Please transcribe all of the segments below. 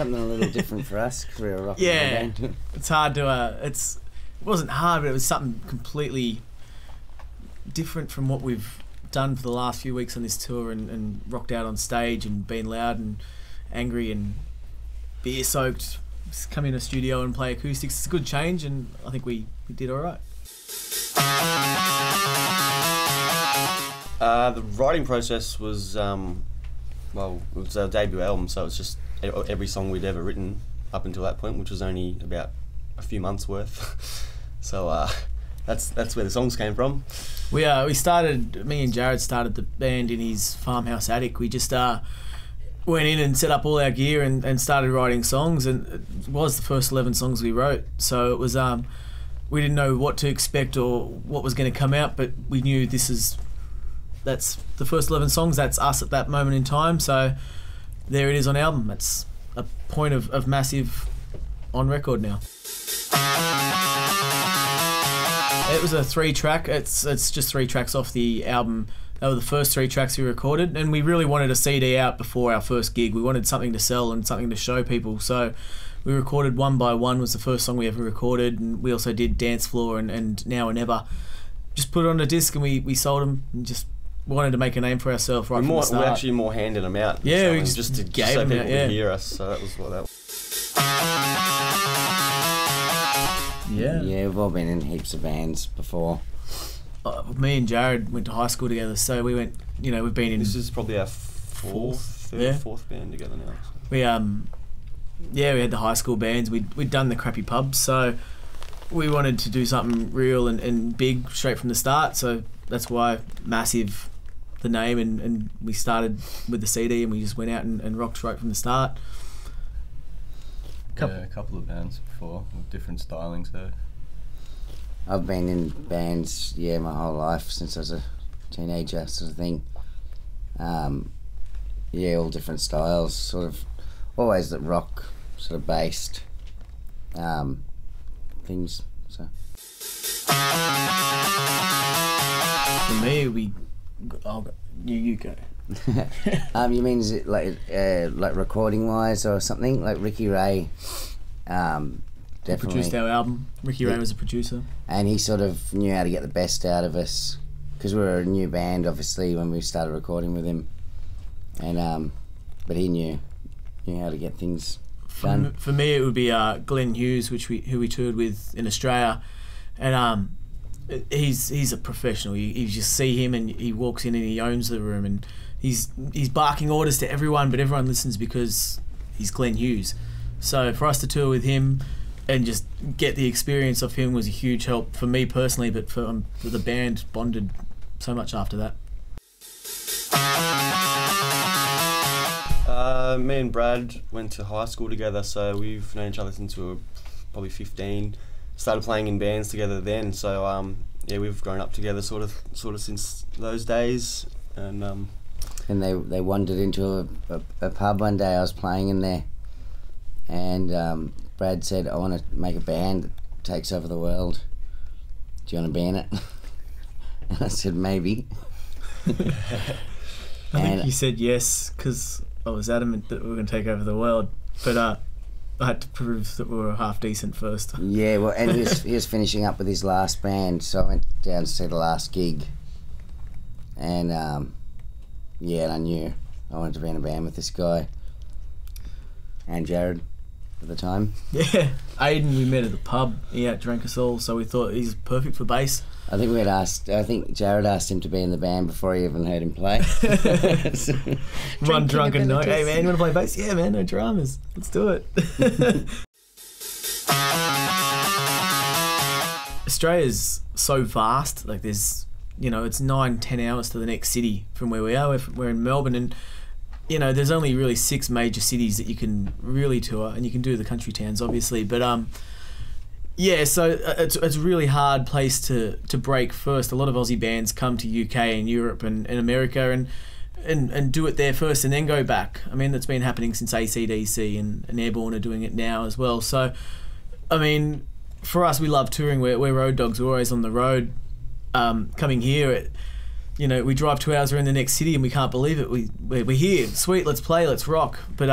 something a little different for us for a rock and roll band. It's hard to. It wasn't hard, but it was something completely different from what we've done for the last few weeks on this tour, and rocked out on stage and been loud and angry and beer soaked. Just come in a studio and play acoustics. It's a good change, and I think we did all right. The writing process was, well, it was our debut album, so it's just every song we'd ever written up until that point, which was only about a few months worth. So that's where the songs came from. We started. Me and Jared started the band in his farmhouse attic. We just went in and set up all our gear and started writing songs, and it was the first 11 songs we wrote. So it was we didn't know what to expect or what was going to come out, but we knew that's the first 11 songs. That's us at that moment in time. So there it is on album. It's a point of massive on record now. It was a 3-track. It's just 3 tracks off the album. They were the first 3 tracks we recorded, and we really wanted a CD out before our first gig. We wanted something to sell and something to show people. So we recorded One by One was the first song we ever recorded, and we also did Dance Floor and Now or Never. Just put it on a disc, and we sold them, and just wanted to make a name for ourselves right from the start. We actually more handed them out. Yeah, we just to gave so them people out, yeah. could hear us. So that was what that was. Yeah, we've all been in heaps of bands before. Me and Jared went to high school together, so we went. We've been in. This is probably our fourth band together now. So. We we had the high school bands. We'd done the crappy pubs, so we wanted to do something real and big straight from the start. So that's why Massive, the name, and we started with the CD, and we just went out and rocked right from the start. A couple of bands before with different stylings though. I've been in bands, my whole life since I was a teenager, sort of thing. All different styles, sort of always the rock sort of based things. So for me, you go. You mean is it like recording wise or something like Ricky Ray? Definitely produced our album. Ricky Ray was a producer, and he sort of knew how to get the best out of us because we were a new band, obviously, when we started recording with him, and but he knew how to get things done. For me, it would be Glenn Hughes, who we toured with in Australia, and he's a professional. You just see him, and he walks in and he owns the room, and he's barking orders to everyone, but everyone listens because he's Glenn Hughes. So for us to tour with him and just get the experience of him was a huge help for me personally, but for the band bonded so much after that. Me and Brad went to high school together, so we've known each other since we were probably 15. Started playing in bands together then, so we've grown up together sort of since those days. And they wandered into a pub one day. I was playing in there, and Brad said, "I want to make a band that takes over the world. Do you want to be in it?" And I said, "Maybe." I think you said yes because I was adamant that we were going to take over the world, but I had to prove that we were half decent first. Yeah, well, and he was finishing up with his last band, so I went down to see the last gig, and and I knew I wanted to be in a band with this guy and Jared at the time. Yeah, Aiden, we met at the pub. He outdrank us all, so we thought he's perfect for bass. I think Jared asked him to be in the band before he even heard him play. One drunken night. Hey man, you want to play bass? Yeah man, no dramas. Let's do it. Australia's so vast. Like there's, it's 9-10 hours to the next city from where we are. We're in Melbourne, and there's only really 6 major cities that you can really tour, and you can do the country towns obviously, but so it's a really hard place to break first. A lot of Aussie bands come to UK and Europe and America and do it there first and then go back. I mean, that's been happening since AC/DC, and Airborne are doing it now as well. So, I mean, for us, we love touring. We're road dogs. We're always on the road. Coming here, we drive 2 hours, we're in the next city, and we can't believe it. We're here. Sweet, let's play, let's rock. But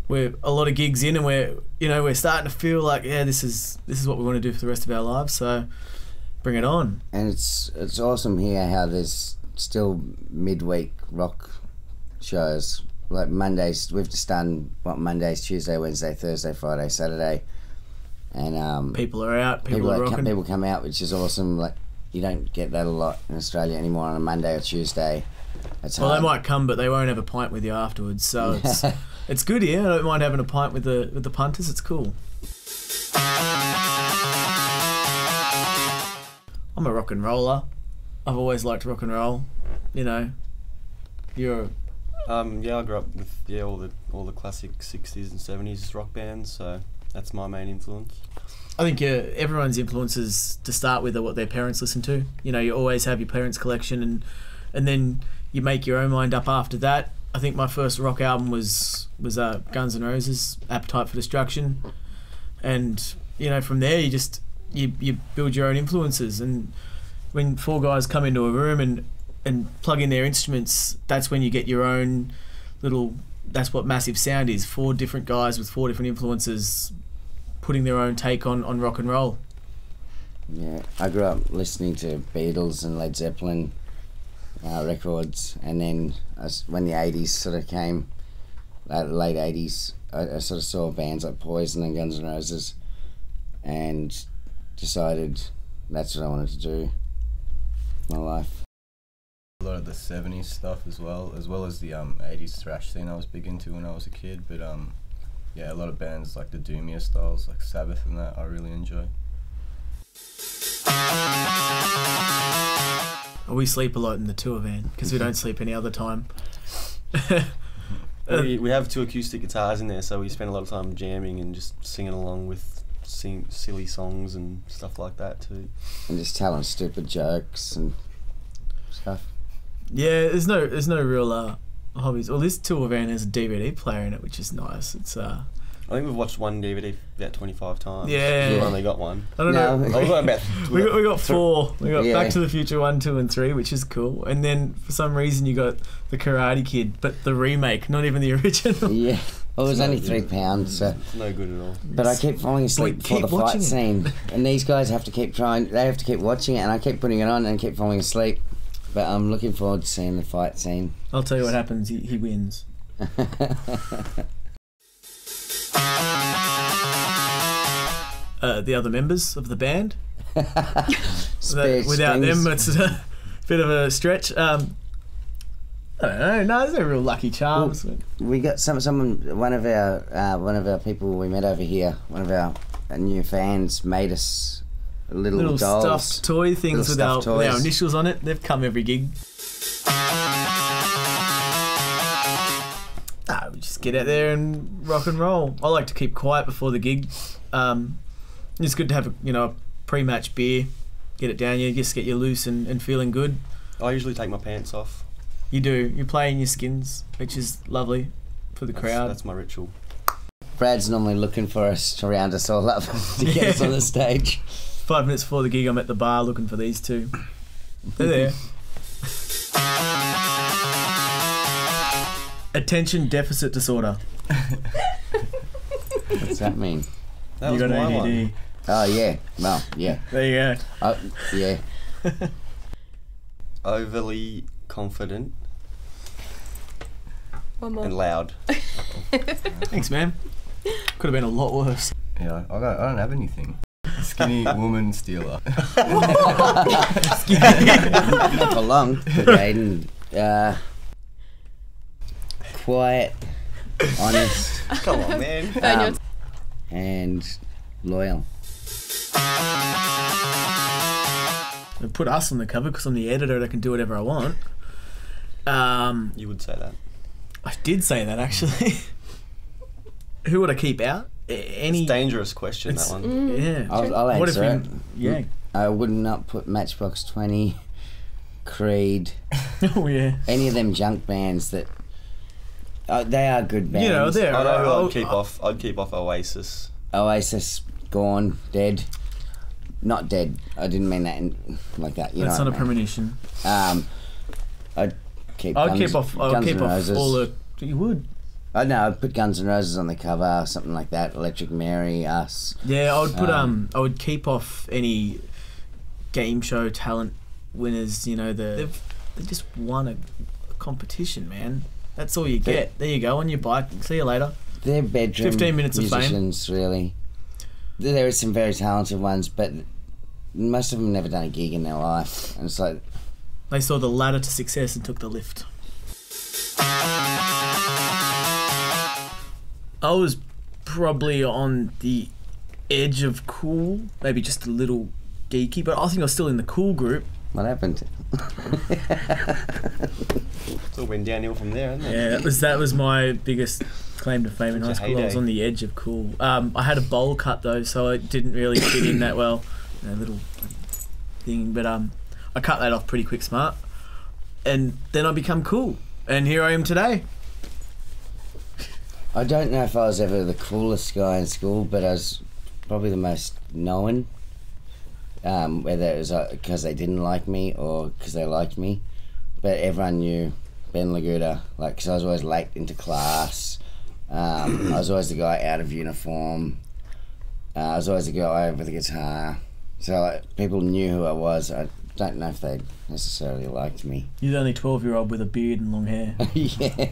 we're a lot of gigs in, and we're starting to feel like, yeah, this is what we want to do for the rest of our lives. So bring it on. And it's awesome here how there's still midweek rock shows. Like Mondays, we've just done Mondays, Tuesday, Wednesday, Thursday, Friday, Saturday, and people are out, people are rocking. People come out, which is awesome. Like you don't get that a lot in Australia anymore on a Monday or Tuesday. It's well, hard. they might come, but they won't have a pint with you afterwards. So it's good. Yeah, I don't mind having a pint with the punters. It's cool. I'm a rock and roller. I've always liked rock and roll. You know, you're. Yeah, I grew up with all the classic 60s and 70s rock bands, so that's my main influence. I think everyone's influences to start with are what their parents listen to. You know, you always have your parents' collection, and then you make your own mind up after that. I think my first rock album was Guns N' Roses, Appetite for Destruction, and you know, from there you build your own influences. And when four guys come into a room and plug in their instruments, that's when you get your own little. That's what Massive Sound is. 4 different guys with 4 different influences, putting their own take on rock and roll. Yeah, I grew up listening to Beatles and Led Zeppelin records, and then when the 80s sort of came, late 80s, I sort of saw bands like Poison and Guns N' Roses, and decided that's what I wanted to do with my life. A lot of the 70s stuff as well as the 80s thrash scene I was big into when I was a kid, but yeah, a lot of bands like the doomier styles like Sabbath and that I really enjoy. We sleep a lot in the tour van because we don't sleep any other time. We have 2 acoustic guitars in there, so we spend a lot of time jamming and just singing along with silly songs and stuff like that too. And just telling stupid jokes and stuff. Yeah, there's no real hobbies. Well, this tour van has a DVD player in it, which is nice. It's I think we've watched one DVD about 25 times. Yeah. We've only got one. I don't know. We've got about we got 4. We got Yeah. Back to the Future 1, 2, and 3, which is cool. And then for some reason you got the Karate Kid, but the remake, not even the original. Yeah. Well, it was only £3, so. It's no good at all. But I keep falling asleep before the fight scene, and these guys have to keep trying. They have to keep watching it, and I keep putting it on and keep falling asleep. But I'm looking forward to seeing the fight scene. I'll tell you what happens. He wins. The other members of the band. Without them, it's a bit of a stretch. I don't know. No, there's no real Lucky Charms. Well, we got one of our people we met over here. One of our new fans made us little dolls, stuffed toy things with our initials on it. They've come every gig. We just get out there and rock and roll. I like to keep quiet before the gig. It's good to have a pre-match beer, get it down you, just get you loose and feeling good. I usually take my pants off. You do. You play in your skins, which is lovely for the crowd. That's my ritual. Brad's normally looking for us to round us all up to get us on the stage. 5 minutes before the gig, I'm at the bar looking for these 2. They're there. Attention deficit disorder. What's that mean? That you was got my ADD. one. Oh yeah. Well, yeah. There you go. Yeah. Overly confident One more. and loud. Thanks, man. Could have been a lot worse. Yeah, I don't have anything. Skinny woman stealer. Not for long. But Aiden, quiet, honest, Come on, man. and loyal. They put us on the cover because I'm the editor and I can do whatever I want. You would say that. I did say that, actually. Who would I keep out? Any It's a dangerous question, that one. Yeah. I'll What if answer it. Yeah. I would not put Matchbox 20, Creed, Oh yeah. any of them junk bands that. They are good bands. You know, they're. I know who I'd keep off Oasis. Oasis, gone, dead. Not dead. I didn't mean that like that. You That's know not a what I mean. premonition. I'd keep. I'll Guns, keep off. I'll Guns keep N' off Roses. all the. You would. I know, I'd put Guns N' Roses on the cover, something like that. Electric Mary, Us. Yeah, I would put I would keep off any game show talent winners. You know, they just won a competition, man. That's all you get. There you go on your bike. See you later. They're bedroom 15 minutes of fame. musicians, really. There are some very talented ones, but most of them never done a gig in their life, and it's like they saw the ladder to success and took the lift. I was probably on the edge of cool, maybe just a little geeky, but I think I was still in the cool group. What happened? It's all went downhill from there, hasn't it? Yeah, that was my biggest claim to fame in high school. I was on the edge of cool. I had a bowl cut though, so it didn't really fit in that well. A little thing, but I cut that off pretty quick, smart, and then I become cool, and here I am today. I don't know if I was ever the coolest guy in school, but I was probably the most known. Whether it was because they didn't like me or because they liked me, but everyone knew Ben Laguda, like, because I was always late into class. I was always the guy out of uniform. I was always the guy with the guitar. So like, people knew who I was. I don't know if they necessarily liked me. You're the only 12-year-old with a beard and long hair. Yeah.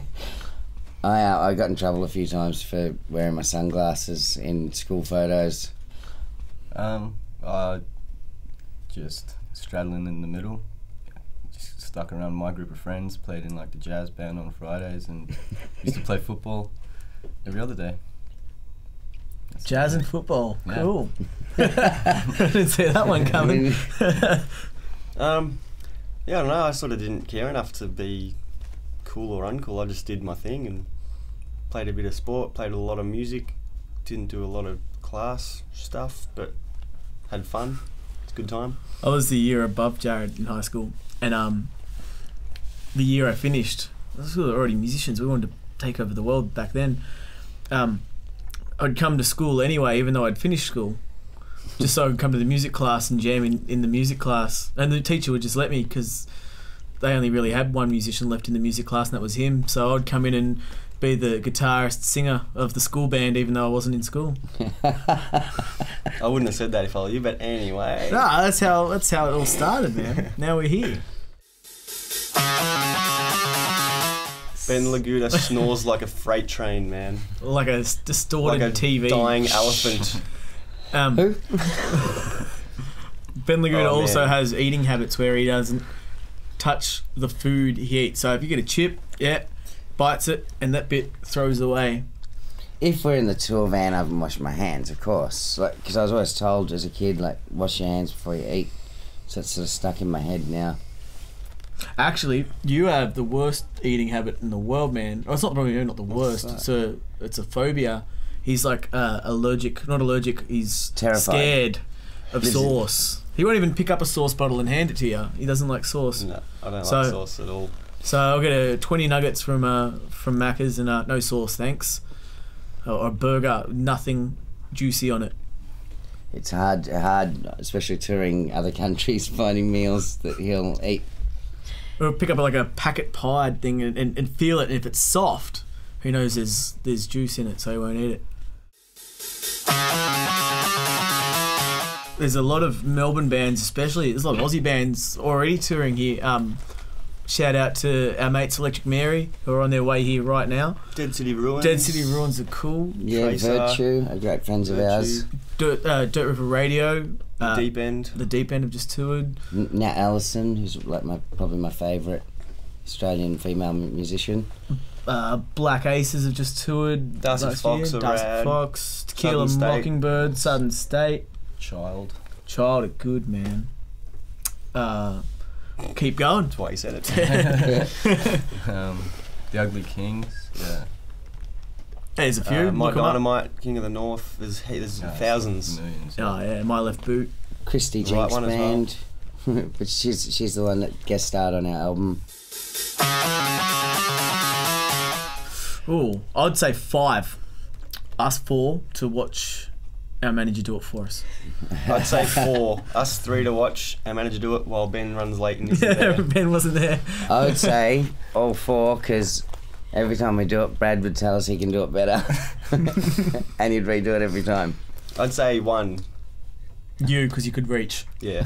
I got in trouble a few times for wearing my sunglasses in school photos. Just straddling in the middle. Just stuck around my group of friends, played in like the jazz band on Fridays, and used to play football every other day. That's Jazz and football. Yeah. Cool. I didn't see that one coming. Yeah, I don't know. I sort of didn't care enough to be cool or uncool. I just did my thing and played a bit of sport, played a lot of music, didn't do a lot of class stuff, but had fun. It's a good time. I was the year above Jared in high school, and the year I finished, we were already musicians. We wanted to take over the world back then. I'd come to school anyway, even though I'd finished school, just so I could come to the music class and jam in the music class. And the teacher would just let me because they only really had one musician left in the music class, and that was him. So I'd come in and be the guitarist, singer of the school band, even though I wasn't in school. I wouldn't have said that if I were you, but anyway. Nah, that's how it all started, man. Now we're here. Ben Laguda snores like a freight train, man. Like a distorted like a TV. dying elephant. Who? Ben Laguda Oh, also man. has eating habits where he doesn't touch the food he eats. So if you get a chip, bites it, and that bit throws away. If we're in the tour van, I haven't washed my hands, of course. Like, because I was always told as a kid, like, wash your hands before you eat. So it's sort of stuck in my head now. Actually, you have the worst eating habit in the world, man. Oh, it's not probably not the worst. It's a phobia. He's like allergic. Not allergic. He's Terrified. scared of sauce. He won't even pick up a sauce bottle and hand it to you. He doesn't like sauce. No, I don't like sauce at all. So I'll get a 20 nuggets from Macca's and no sauce, thanks. Or a burger, nothing juicy on it. It's hard, especially touring other countries, finding meals that he'll eat. Or pick up like a packet pied thing and feel it, and if it's soft, who knows there's juice in it, so he won't eat it. There's a lot of Melbourne bands, especially, there's a lot of Aussie bands already touring here. Shout out to our mates Electric Mary, who are on their way here right now. Dead City Ruins. Dead City Ruins are cool. Yeah, Tracer. Virtue, are great friends of ours. Dirt River Radio. Deep End. The Deep End have just toured. Nat Allison, who's like probably my favourite Australian female musician. Black Aces have just toured. Darcy last Fox year. are Darcy rad. Fox, Tequila Southern State. Mockingbird, Southern State. Child. Child are good, man. Keep going. That's why he said it. The Ugly Kings. Yeah. There's a few. My Look 'em up. Dynamite, King of the North. There's thousands. Millions. Oh yeah, My Left Boot. Christy Right Jenks one as band, but she's the one that guest starred on our album. Ooh, I'd say 5. Us 4 to watch our manager do it for us. I'd say 4. Us 3 to watch our manager do it while Ben runs late and isn't there. Ben wasn't there. I would say all 4 because Every time we do it, Brad would tell us he can do it better. And he'd redo it every time. I'd say 1. You, because you could reach. Yeah.